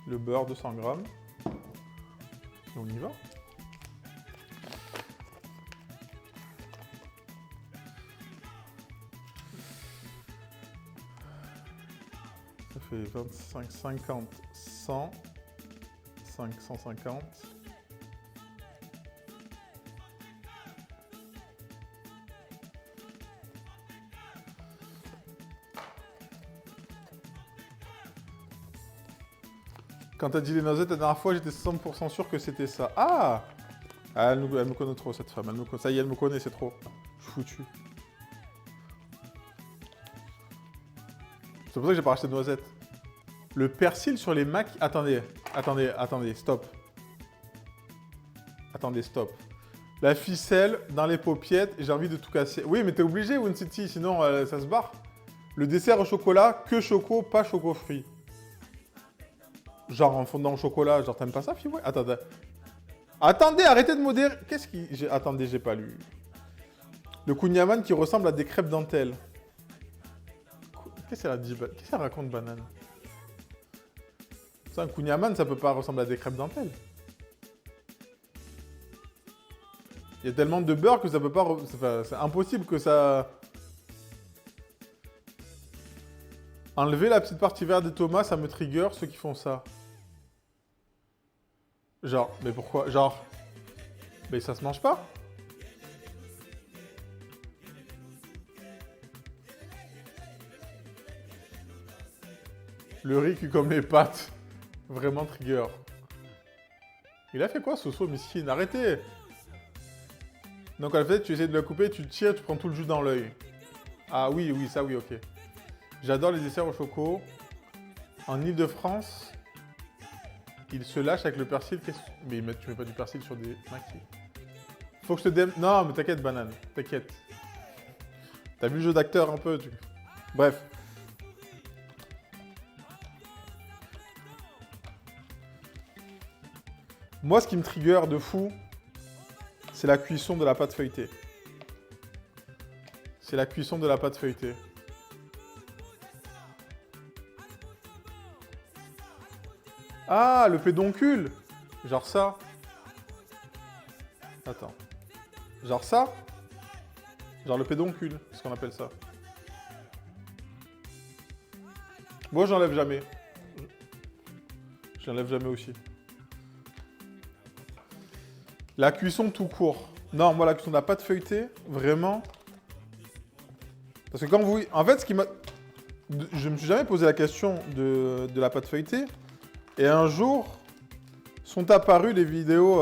Le beurre, 200 grammes. Et on y va. Ça fait 25, 50, 100, 550. Quand t'as dit les noisettes la dernière fois, j'étais 100% sûr que c'était ça. Ah, elle me connaît trop, cette femme. Ça y est, elle me connaît, c'est trop. Je suis foutu. C'est pour ça que j'ai pas racheté de noisettes. Le persil sur les macs... Attendez, stop. Attendez, stop. La ficelle dans les paupiètes, j'ai envie de tout casser. Oui, mais t'es obligé, Win City, sinon ça se barre. Le dessert au chocolat, que choco, pas choco fruit. Genre en fondant au chocolat, genre t'aimes pas ça, Fiouet? Attendez, arrêtez de modérer. Qu'est-ce qui... Attendez, j'ai pas lu. Le kouign-amann qui ressemble à des crêpes dentelles. Qu'est-ce qu'elle raconte, banane? Ça, un kouign-amann, ça peut pas ressembler à des crêpes dentelles. Il y a tellement de beurre que ça peut pas... C'est impossible que ça... Enlever la petite partie verte des tomates, ça me trigger, ceux qui font ça. Genre, mais pourquoi? Genre... Mais ça se mange pas? Le riz cuit comme les pâtes. Vraiment trigger. Il a fait quoi, Soso, miskin? Arrêtez! Donc, en fait, tu essaies de la couper, tu tires, tu prends tout le jus dans l'œil. Ah oui, oui, ça oui, ok. J'adore les desserts au choco. En Ile-de-France, ils se lâchent avec le persil. Mais tu mets pas du persil sur des maquis. Faut que je te dé... Non, mais t'inquiète, banane. T'inquiète. T'as vu le jeu d'acteur un peu, Bref. Moi, ce qui me trigger de fou, c'est la cuisson de la pâte feuilletée. C'est la cuisson de la pâte feuilletée. Ah, le pédoncule. Genre ça. Attends. Genre ça. Genre le pédoncule, c'est ce qu'on appelle ça. Moi, j'enlève jamais. J'enlève jamais aussi. La cuisson tout court. Non, moi, la cuisson de la pâte feuilletée, vraiment. Parce que quand vous... En fait, ce qui m'a... Je me suis jamais posé la question de la pâte feuilletée. Et un jour, sont apparues les vidéos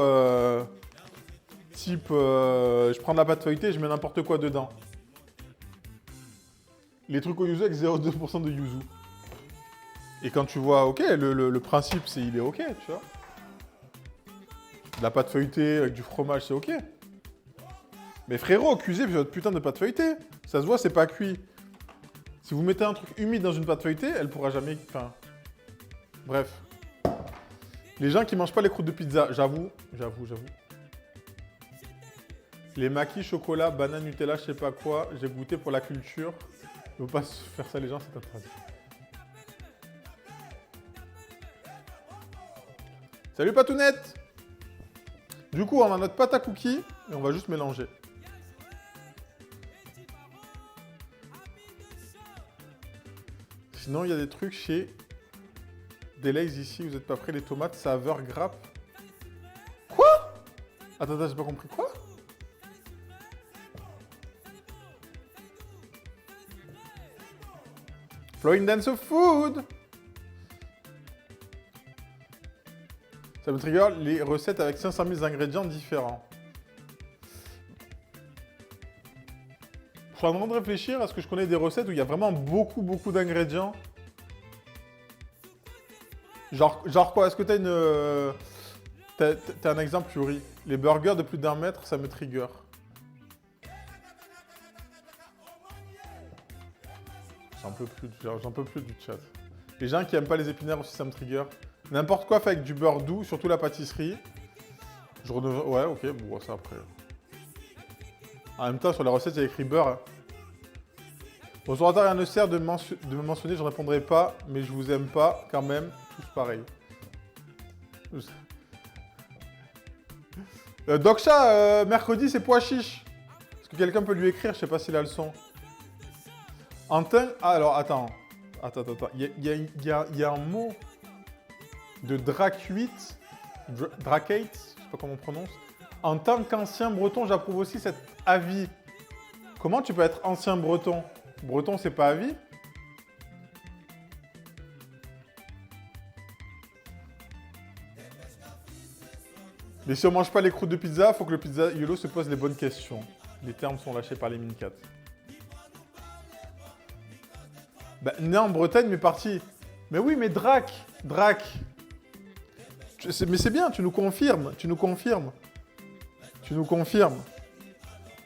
type... je prends de la pâte feuilletée, je mets n'importe quoi dedans. Les trucs au yuzu avec 0,2% de yuzu. Et quand tu vois, ok, le principe, c'est il est ok, tu vois. De la pâte feuilletée avec du fromage, c'est ok. Mais frérot, cuisez votre putain de pâte feuilletée. Ça se voit, c'est pas cuit. Si vous mettez un truc humide dans une pâte feuilletée, elle pourra jamais... Enfin... Bref. Les gens qui mangent pas les croûtes de pizza, j'avoue. Les maquis, chocolat, banane, Nutella, je sais pas quoi, j'ai goûté pour la culture. Il faut pas faire ça les gens, c'est interdit. Salut Patounette! Du coup, on a notre pâte à cookies et on va juste mélanger. Sinon, il y a des trucs chez Delays ici, vous n'êtes pas prêts, les tomates, saveur grappe. Quoi? Attends, j'ai pas compris, quoi? Flowing Dance of Food! Ça me trigger les recettes avec 500 000 ingrédients différents. Je suis en train de réfléchir à ce que je connais des recettes où il y a vraiment beaucoup d'ingrédients. Genre quoi? Est-ce que t'as une... T'as un exemple, Yuri? Les burgers de plus d'1 mètre, ça me trigger. J'en peux plus du chat. Les gens qui aiment pas les épinards aussi, ça me trigger. N'importe quoi fait avec du beurre doux, surtout la pâtisserie. Ouais, ok, bon, ça après. En même temps, sur la recette, il y a écrit beurre. Hein. Bonsoir, rien ne sert de me mentionner, je ne répondrai pas, mais je vous aime pas, quand même, tous pareil. Doksha, mercredi, c'est pois chiche. Est-ce que quelqu'un peut lui écrire? Je sais pas s'il a le son. Antin... Ah, alors, attends. Attends. Il y a un mot de Drac8, Dracate, je sais pas comment on prononce. En tant qu'ancien breton, j'approuve aussi cet avis. Comment tu peux être ancien breton? Breton, c'est pas avis? Mais si on mange pas les croûtes de pizza, faut que le pizza YOLO se pose les bonnes questions. Les termes sont lâchés par les Min4. Bah, né en Bretagne, mais parti. Mais oui, mais Drac. Mais c'est bien, tu nous confirmes.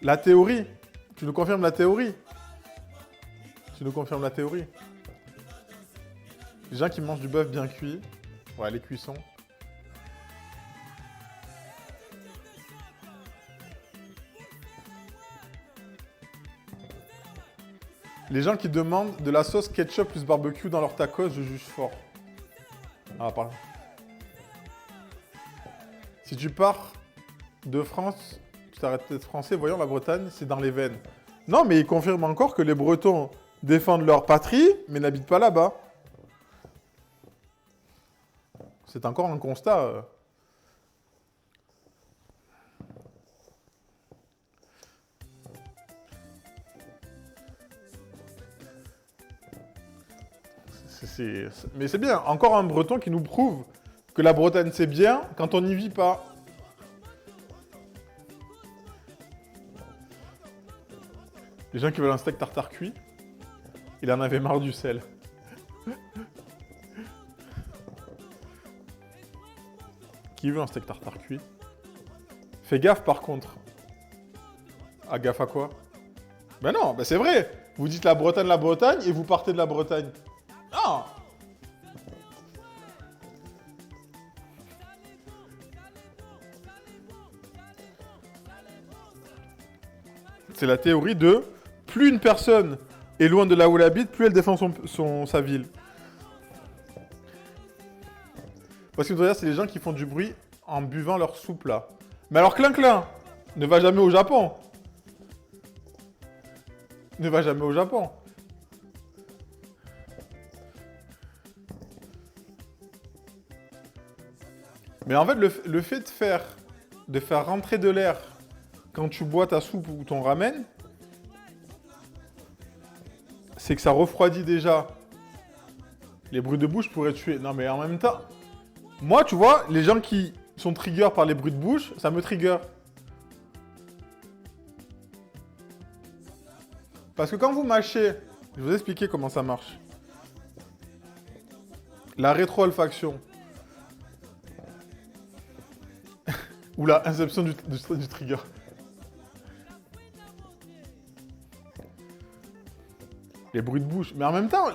La théorie. Tu nous confirmes la théorie. Les gens qui mangent du bœuf bien cuit. Ouais, les cuissons. Les gens qui demandent de la sauce ketchup plus barbecue dans leur tacos, je juge fort. Ah, pardon. Si tu pars de France, tu t'arrêtes d'être français, voyons la Bretagne, c'est dans les veines. Non, mais il confirme encore que les Bretons défendent leur patrie, mais n'habitent pas là-bas. C'est encore un constat. Mais c'est bien, encore un Breton qui nous prouve que la Bretagne c'est bien quand on n'y vit pas. Les gens qui veulent un steak tartare cuit, il en avait marre du sel. Qui veut un steak tartare cuit? Fais gaffe par contre. Ah, gaffe à quoi? Ben non, ben c'est vrai. Vous dites la Bretagne et vous partez de la Bretagne. Non. C'est la théorie de plus une personne est loin de là où elle habite, plus elle défend sa ville. Parce que c'est les gens qui font du bruit en buvant leur soupe là. Mais alors Clin ne va jamais au Japon. Mais en fait, le fait de faire rentrer de l'air quand tu bois ta soupe ou ton ramen, c'est que ça refroidit déjà. Les bruits de bouche pourraient tuer. Non, mais en même temps, moi, tu vois, les gens qui sont trigger par les bruits de bouche, ça me trigger. Parce que quand vous mâchez, je vais vous expliquer comment ça marche. La rétro-olfaction. Ou la inception du trigger. Les bruits de bouche. Mais en même temps,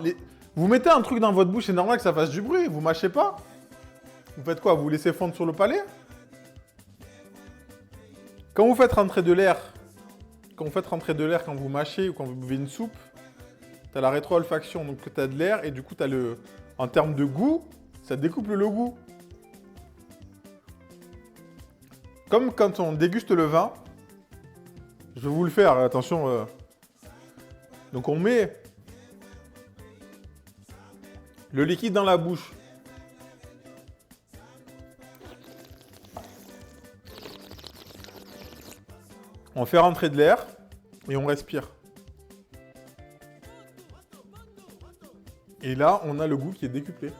vous mettez un truc dans votre bouche, c'est normal que ça fasse du bruit. Vous mâchez pas. Vous faites quoi? Vous laissez fondre sur le palais? Quand vous faites rentrer de l'air, quand vous mâchez ou quand vous buvez une soupe, t'as la rétro-olfaction, donc t'as de l'air et du coup t'as le... En termes de goût, ça découpe le goût. Comme quand on déguste le vin, je vais vous le faire, attention. Donc on met le liquide dans la bouche. On fait rentrer de l'air et on respire. Et là, on a le goût qui est décuplé.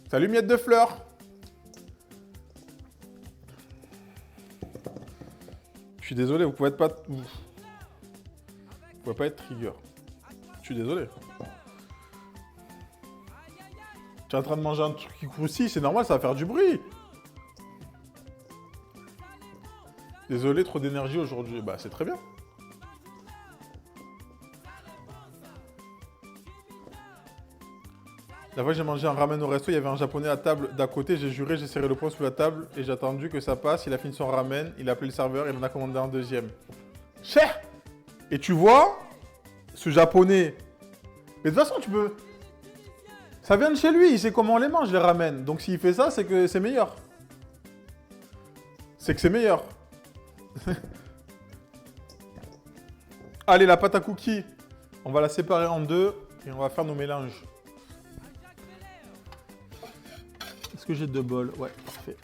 Salut miette de fleurs. Je suis désolé, vous pouvez pas être trigger. Je suis désolé. Tu es en train de manger un truc qui croustille, c'est normal, ça va faire du bruit. Désolé, trop d'énergie aujourd'hui. Bah, c'est très bien. La fois j'ai mangé un ramen au resto, il y avait un japonais à table d'à côté, j'ai juré, j'ai serré le poing sous la table et j'ai attendu que ça passe. Il a fini son ramen, il a appelé le serveur et il en a commandé un deuxième. Cher. Et tu vois, ce japonais, mais de toute façon tu peux... Ça vient de chez lui, il sait comment on les mange les ramen. Donc s'il fait ça, c'est que c'est meilleur. C'est que c'est meilleur. Allez, la pâte à cookies, on va la séparer en deux et on va faire nos mélanges. Est-ce que j'ai 2 bols? Ouais, parfait.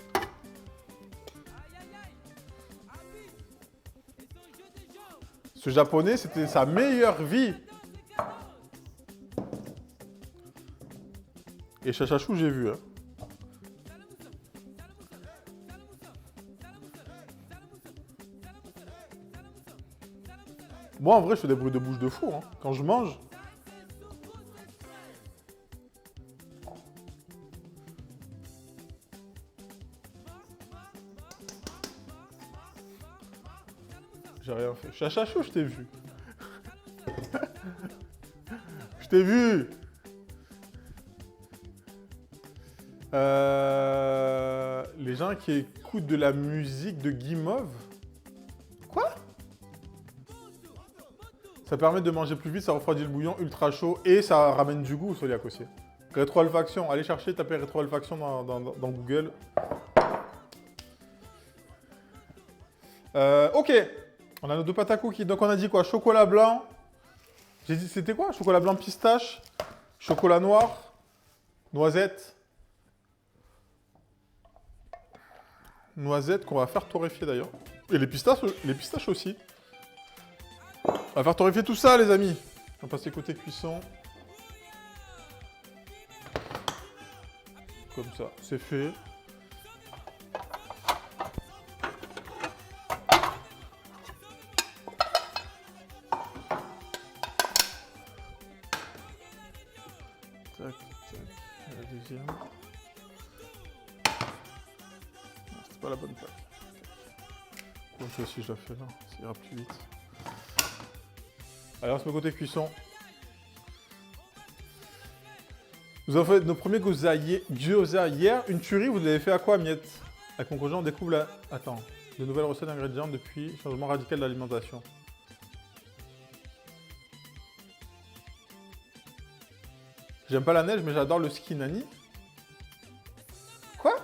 Ce japonais, c'était sa meilleure vie. Et Chachachou, j'ai vu. Hein. Moi, en vrai, je fais des bruits de bouche de fou. Hein. Quand je mange. J'ai rien fait. Chachachou, je t'ai vu. Je t'ai vu. Les gens qui écoutent de la musique de Guimauve. Quoi? Ça permet de manger plus vite, ça refroidit le bouillon ultra chaud et ça ramène du goût, Soliac aussi. Rétro-olfaction, allez chercher, tapez rétro-olfaction dans Google. Ok, on a nos 2 pâtes à cookies. Donc on a dit quoi? Chocolat blanc. J'ai dit c'était quoi? Chocolat blanc pistache, chocolat noir, noisette. Noisette qu'on va faire torréfier d'ailleurs. Et les pistaches aussi. On va faire torréfier tout ça les amis. On va passer côté cuisson. Comme ça, c'est fait. Tac, tac. La deuxième. C'est pas la bonne plaque. Donc si je la fais là, ça ira plus vite. Alors, on se met côté cuisson. Nous avons fait nos premiers gyoza hier. Une tuerie, vous l'avez fait à quoi, Miette? Avec mon conjoint, on découvre la... Attends. De nouvelles recettes d'ingrédients depuis changement radical de l'alimentation. J'aime pas la neige, mais j'adore le ski, Nani. Quoi?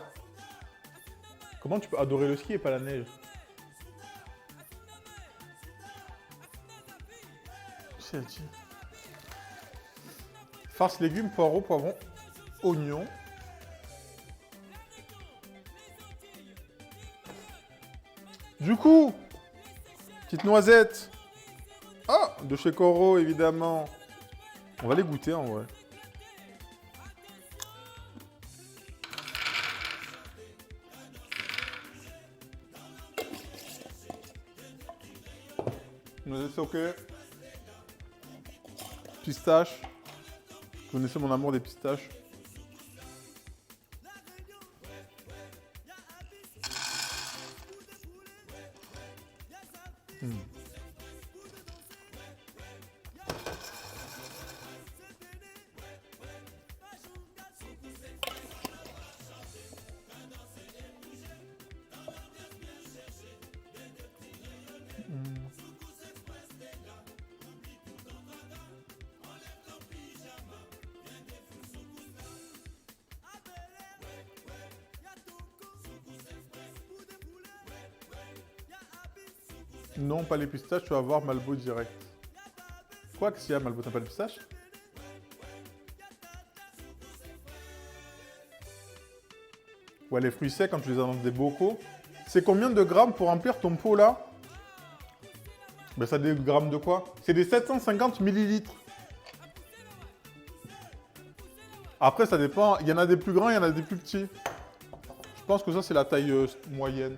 Comment tu peux adorer le ski et pas la neige? C'est dit. Farce légumes, poireaux, poivrons, oignons. Du coup, petite noisette. Ah, de chez Coro, évidemment. On va les goûter en vrai. Noisette, c'est ok. Pistache. Vous connaissez mon amour des pistaches. Non, pas les pistaches, tu vas voir Malbo direct. Quoi que s'il y a Malbo, t'as pas de pistaches? Ouais, les fruits secs, quand tu les as dans des bocaux. C'est combien de grammes pour remplir ton pot là? Ben ça des grammes de quoi? C'est des 750 millilitres. Après, ça dépend. Il y en a des plus grands, il y en a des plus petits. Je pense que ça, c'est la taille moyenne.